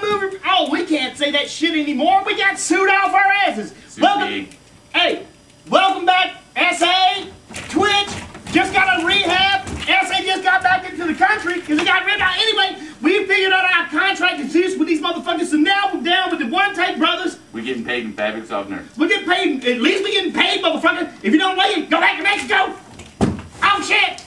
movie. Oh, we can't say that shit anymore. We got sued off our asses. Welcome. Hey, welcome back, SA, Twitch. Just got out of rehab. SA just got back into the country because he got rid of. Anyway, we figured out our contract exists with these motherfuckers, so now we're down with the OneTakeBrothers. We're getting paid in fabric softener. We're getting paid. At least we're getting paid, motherfucker. If you don't like it, go back to Mexico. Oh shit.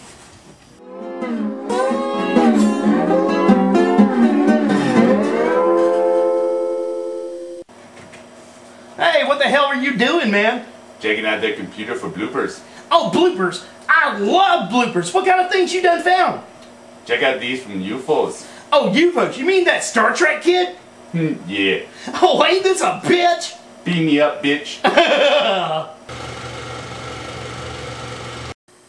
Hey, what the hell are you doing, man? Checking out their computer for bloopers. Oh, bloopers. I love bloopers. What kind of things you done found? Check out these from UFOs. Oh, UFOs. You mean that Star Trek kid? Yeah. Oh, ain't this a bitch? Beam me up, bitch.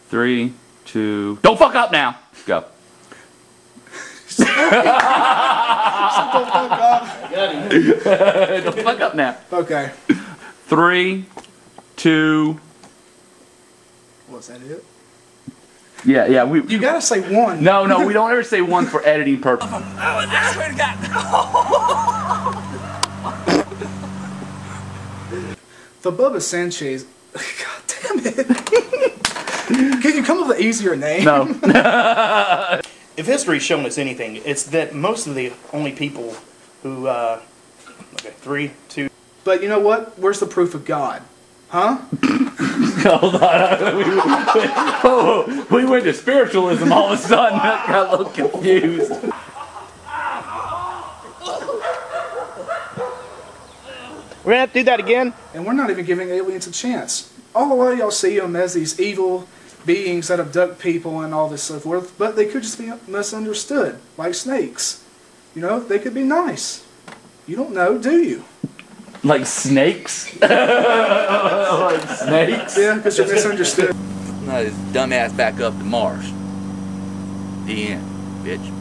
3, 2... Don't fuck up now! Go. Shut the fuck up. Don't fuck up now. Okay. 3, 2... Was that it? Yeah, You gotta say one. No, we don't ever say one for editing purposes. Oh, I swear to God. The Bubba Sanchez. God damn it. Can you come up with an easier name? No. If history's shown us anything, it's that most of the only people who, okay, 3, 2... But you know what? Where's the proof of God? Huh? Hold on. We went to spiritualism all of a sudden. I got a little confused. We're gonna have to do that again? And we're not even giving aliens a chance. All a lot of y'all see them as these evil beings that abduct people and all this so forth, but they could just be misunderstood, like snakes. You know, they could be nice. You don't know, do you? Like snakes? Like snakes? Yeah, because you're misunderstood. Not his dumbass back up to Mars. The end, bitch.